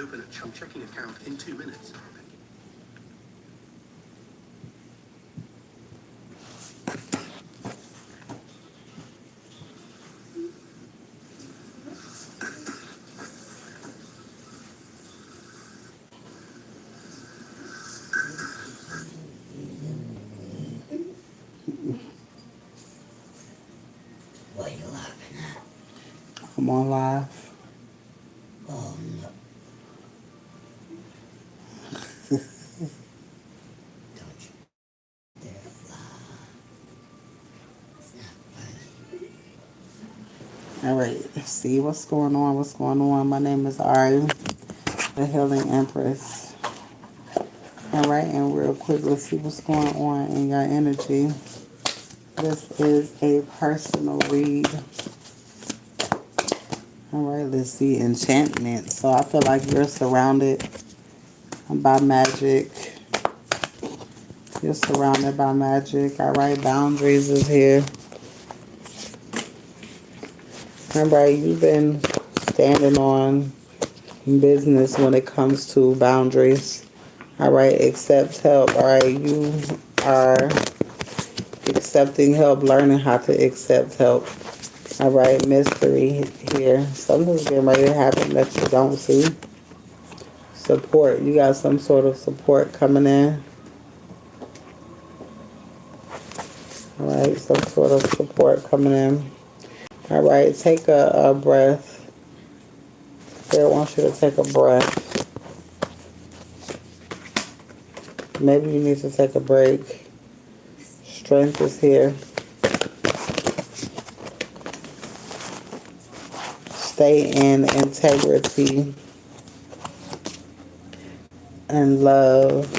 Open a checking account in 2 minutes. What are you laughing at? I'm on live. Oh, no. Don't you dare laugh. It's not funny. All right, see what's going on. What's going on? My name is Ari, the Healing Empress. All right, and real quick, let's see what's going on in your energy. This is a personal read. All right, let's see enchantment. So I feel like you're surrounded by magic. You're surrounded by magic. All right, boundaries is here. All right, you've been standing on business when it comes to boundaries. All right, accept help. All right, you are accepting help, learning how to accept help. All right, mystery here. Something's getting ready to happen that you don't see. Support. You got some sort of support coming in. All right, some sort of support coming in. All right, take a breath. Spirit wants you to take a breath. Maybe you need to take a break. Strength is here. Stay in integrity and love.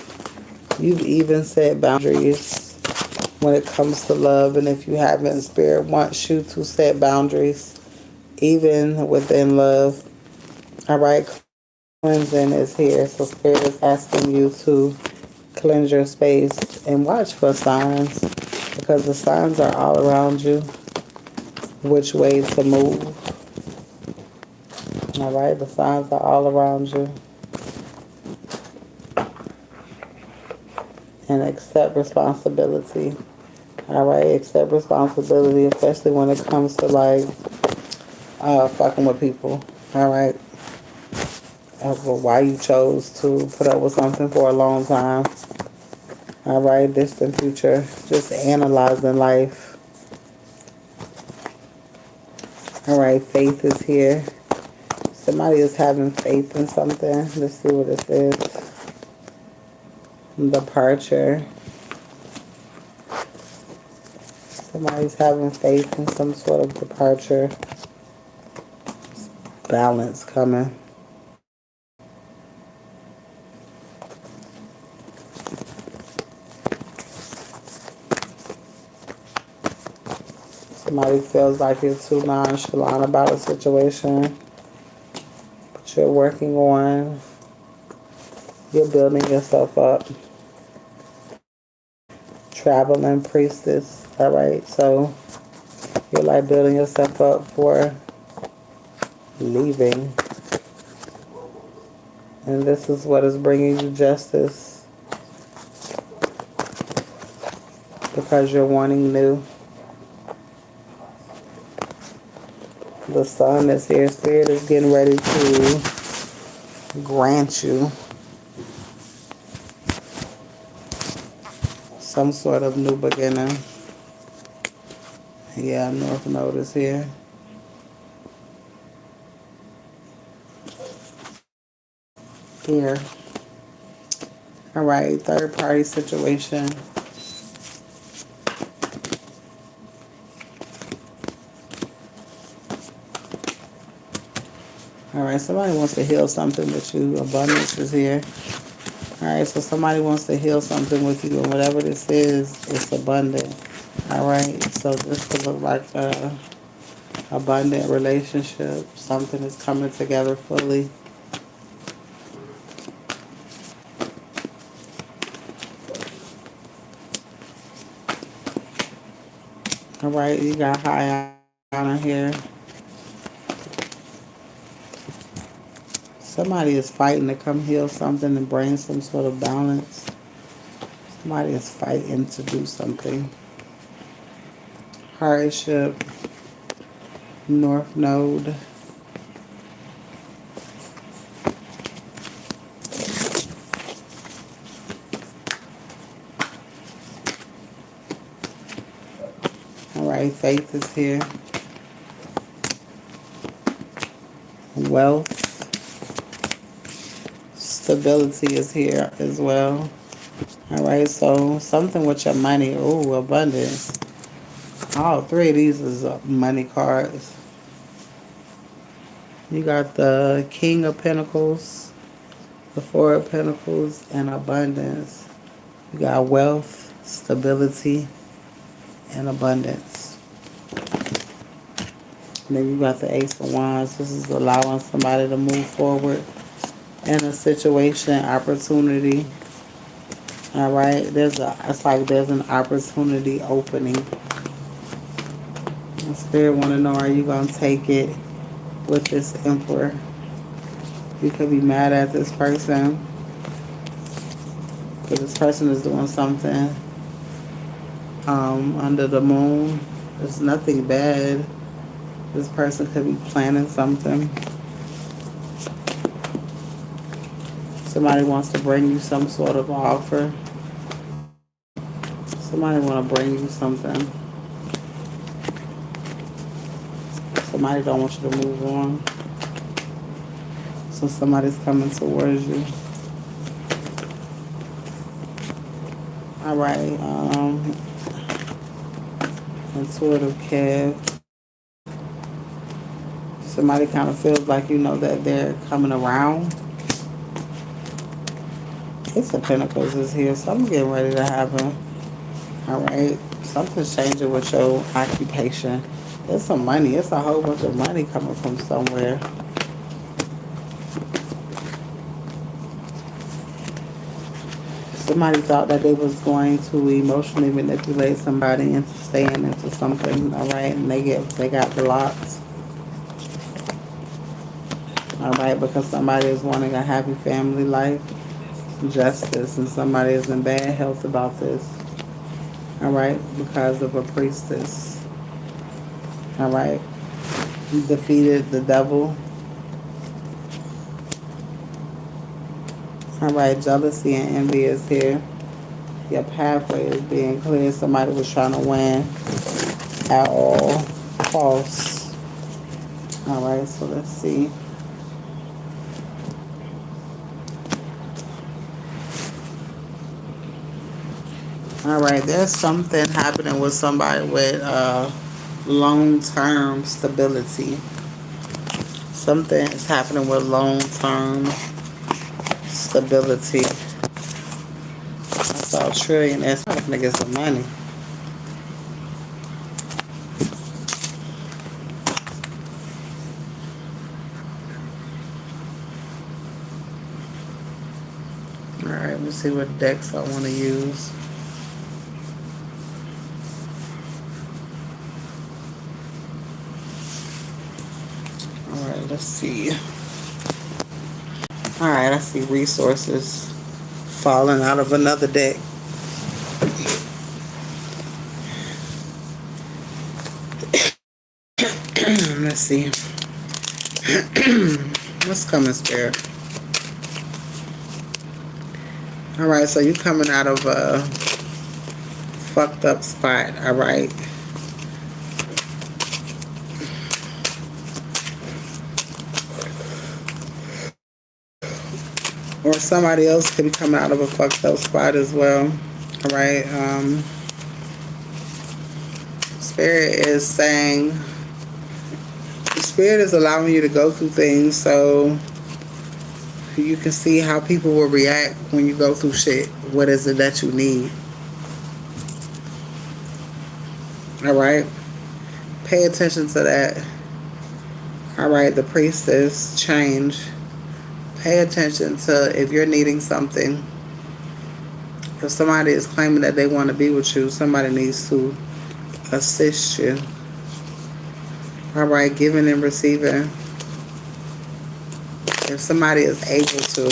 You've even set boundaries when it comes to love. And if you haven't, Spirit wants you to set boundaries even within love. All right, cleansing is here. So Spirit is asking you to cleanse your space and watch for signs because the signs are all around you. Which way to move. All right, the signs are all around you. And accept responsibility. All right, accept responsibility, especially when it comes to like fucking with people. All right, why you chose to put up with something for a long time. All right, distant future, just analyzing life. All right, faith is here. Somebody is having faith in something. Let's see what this is. Departure. Somebody's having faith in some sort of departure. Balance coming. Somebody feels like you're too nonchalant about a situation, but you're working on, you're building yourself up. Traveling priestess, all right? So you're like building yourself up for leaving. And this is what is bringing you justice because you're wanting new. The sun is here. Spirit is getting ready to grant you some sort of new beginning. Yeah, North Node is here. Here. All right, third party situation. All right, somebody wants to heal something with you. Abundance is here. All right, so somebody wants to heal something with you, and whatever this is, it's abundant. All right, so this could look like a abundant relationship. Something is coming together fully. All right, you got high honor here. Somebody is fighting to come heal something and bring some sort of balance. Somebody is fighting to do something. Hardship. North Node. Alright, faith is here. Wealth. Stability is here as well. Alright, so something with your money. Ooh, abundance. All three of these is money cards. You got the King of Pentacles, the Four of Pentacles, and abundance. You got wealth, stability, and abundance. And then you got the Ace of Wands. This is allowing somebody to move forward in a situation, opportunity. All right, it's like there's an opportunity opening. The Spirit want to know, are you going to take it with this Emperor? You could be mad at this person because this person is doing something under the moon. There's nothing bad. This person could be planning something. Somebody wants to bring you some sort of offer. Somebody want to bring you something. Somebody don't want you to move on. So somebody's coming towards you. All right. Intuitive Kev. Somebody kind of feels like you know that they're coming around. Ace of Pentacles is here. Something getting ready to happen. All right. Something's changing with your occupation. There's some money. It's a whole bunch of money coming from somewhere. Somebody thought that they was going to emotionally manipulate somebody into staying into something, all right, and they got blocked. All right, because somebody is wanting a happy family life, justice, and somebody is in bad health about this. All right, because of a priestess. All right, you defeated the devil. All right, jealousy and envy is here. Your pathway is being clear. Somebody was trying to win at all costs. All right, so let's see. All right, there's something happening with somebody with long-term stability. Something is happening with long-term stability. I saw a trillionaire. I'm gonna get some money. All right, let's see what decks I want to use. All right, let's see. All right, I see resources falling out of another deck. Let's see. What's coming, Spirit? All right, so you coming out of a fucked up spot, all right? Or somebody else could be coming out of a fucked up spot as well, all right? Spirit is saying, the Spirit is allowing you to go through things so you can see how people will react when you go through shit. What is it that you need? Alright? Pay attention to that. Alright, the priestess, change. Pay attention to if you're needing something. If somebody is claiming that they want to be with you, somebody needs to assist you. Alright, giving and receiving if somebody is able to,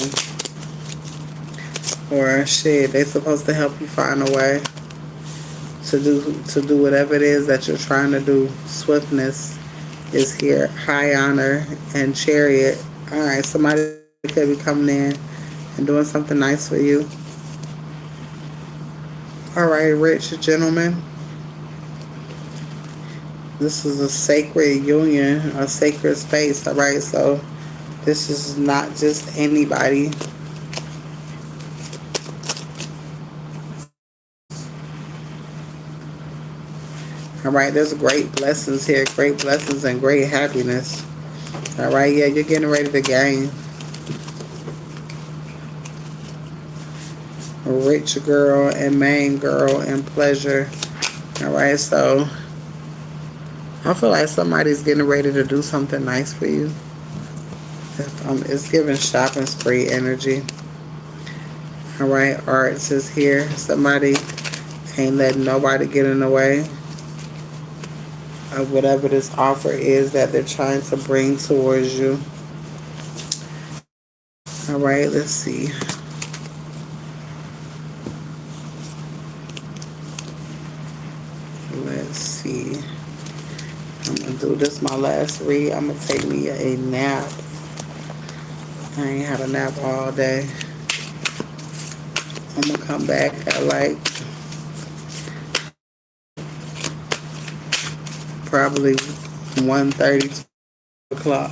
or shit, they supposed to help you find a way to do whatever it is that you're trying to do. Swiftness is here. High honor and chariot. All right, somebody could be coming in and doing something nice for you. All right, rich gentlemen. This is a sacred union, a sacred space. All right, so this is not just anybody. All right, there's great blessings here, great blessings and great happiness. All right, yeah, you're getting ready to gain. A rich girl and main girl and pleasure. All right, so I feel like somebody's getting ready to do something nice for you. It's giving shopping spree energy. All right, arts is here. Somebody ain't letting nobody get in the way of whatever this offer is that they're trying to bring towards you. All right, let's see. Let's see. I'm going to do this my last read. I'm going to take me a nap. I ain't had a nap all day. I'm going to come back at like probably 1:30, 2 o'clock.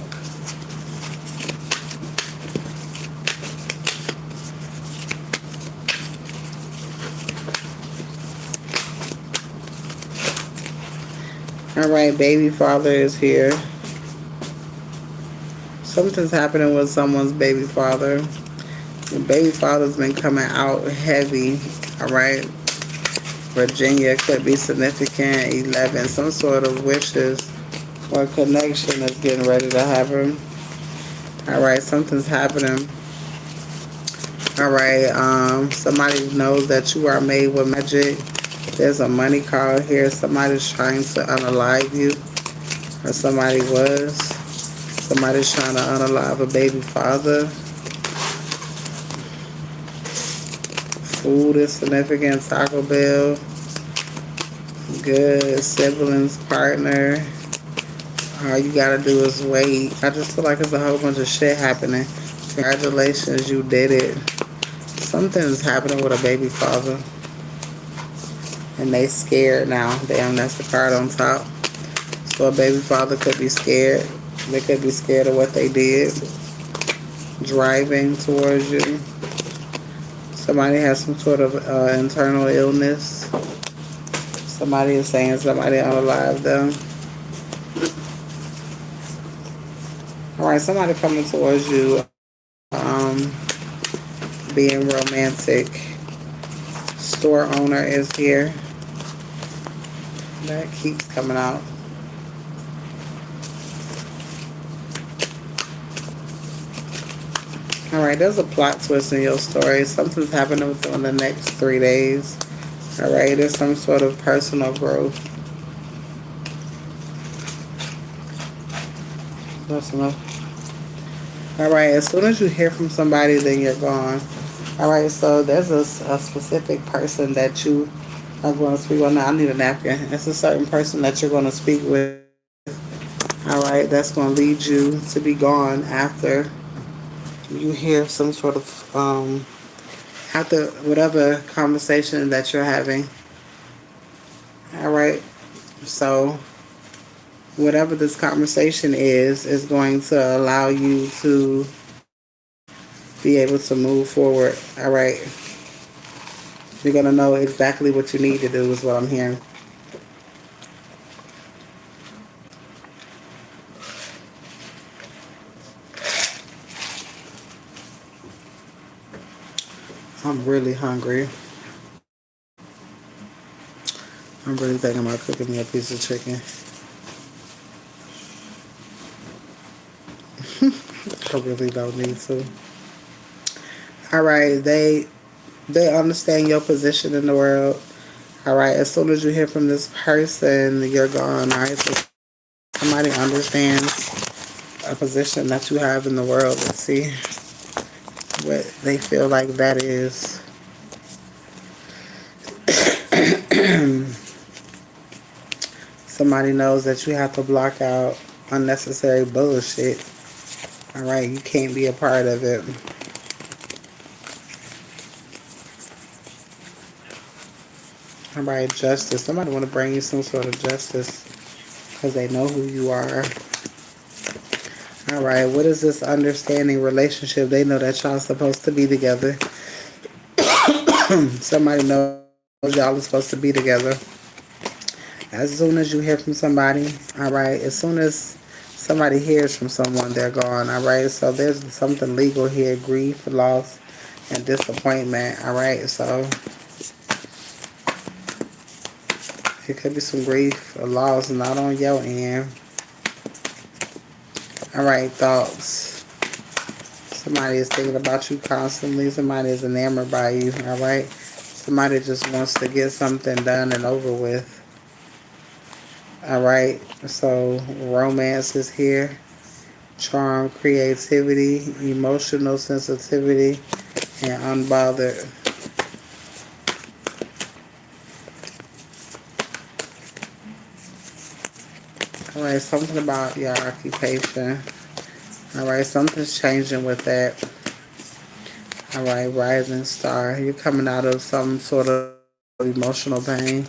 All right, baby father is here. Something's happening with someone's baby father. The baby father's been coming out heavy. All right. Virginia could be significant. 11. Some sort of wishes or connection is getting ready to happen. All right. Something's happening. All right. Somebody knows that you are made with magic. There's a money card here. Somebody's trying to unalive you. Or somebody was. Somebody's trying to unalive a baby father. Food is significant. Taco Bell. Good. Siblings, partner. All you gotta do is wait. I just feel like there's a whole bunch of shit happening. Congratulations, you did it. Something's happening with a baby father. And they scared now. Damn, that's the card on top. So a baby father could be scared. They could be scared of what they did. Driving towards you. Somebody has some sort of internal illness. Somebody is saying somebody unalive them. Alright, somebody coming towards you. Being romantic. Store owner is here. That keeps coming out. Alright, there's a plot twist in your story. Something's happening within the next 3 days. Alright, there's some sort of personal growth. That's enough. Alright, as soon as you hear from somebody, then you're gone. Alright, so there's a specific person that you are going to speak with. Now, I need a napkin. It's a certain person that you're going to speak with. Alright, that's going to lead you to be gone after you hear some sort of, after whatever conversation that you're having. Alright, so whatever this conversation is going to allow you to be able to move forward. Alright, you're going to know exactly what you need to do is what I'm hearing. I'm really hungry. I'm really thinking about cooking me a piece of chicken. I really don't need to. Alright, they understand your position in the world. Alright, as soon as you hear from this person, you're gone. Alright, so somebody understands a position that you have in the world. Let's see what they feel like that is. Somebody knows that you have to block out unnecessary bullshit. Alright, you can't be a part of it. Alright, justice. Somebody want to bring you some sort of justice because they know who you are. Alright, what is this understanding relationship? They know that y'all supposed to be together. Somebody knows y'all are supposed to be together. As soon as you hear from somebody, alright, as soon as somebody hears from someone, they're gone, alright? So there's something legal here, grief, loss, and disappointment, alright? So it could be some grief or loss, not on your end. Alright, thoughts. Somebody is thinking about you constantly. Somebody is enamored by you, alright? Somebody just wants to get something done and over with. Alright, so romance is here. Charm, creativity, emotional sensitivity, and unbothered. Alright, something about your occupation. Alright, something's changing with that. Alright, rising star. You're coming out of some sort of emotional pain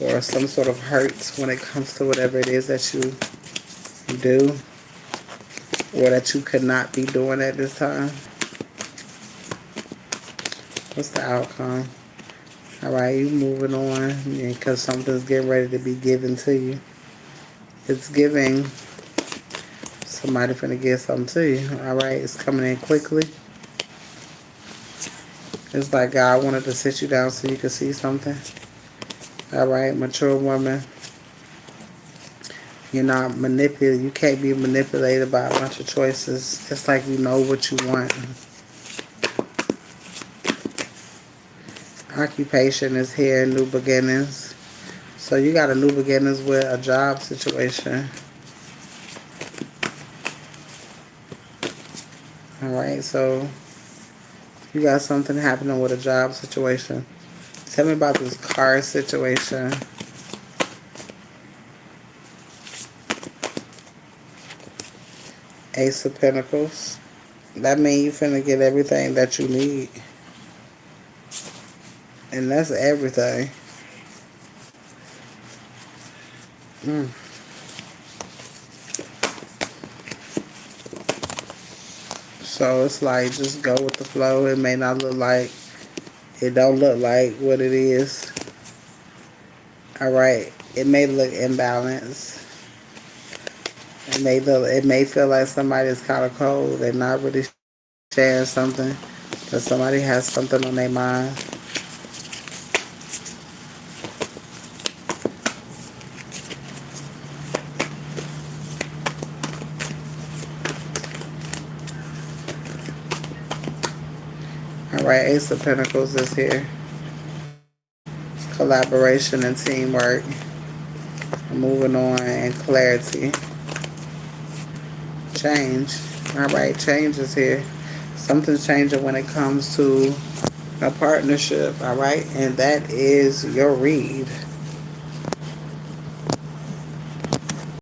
or some sort of hurt when it comes to whatever it is that you do or that you could not be doing at this time. What's the outcome? Alright, you moving on because something's getting ready to be given to you. It's giving. Somebody finna give something to you. Alright, it's coming in quickly. It's like God wanted to sit you down so you could see something. Alright, mature woman. You're not manipulated. You can't be manipulated by a bunch of choices. It's like you know what you want. Occupation is here, new beginnings. So you got a new beginnings with a job situation. Alright, so you got something happening with a job situation. Tell me about this car situation. Ace of Pentacles. That means you finna get everything that you need. And that's everything. So it's like just go with the flow. It may not look like, it don't look like what it is. Alright, it may look imbalanced. It may feel like somebody's kind of cold. They're not really sharing something, but somebody has something on their mind. Alright, Ace of Pentacles is here. Collaboration and teamwork. Moving on and clarity. Change. Alright, change is here. Something's changing when it comes to a partnership. Alright, and that is your read.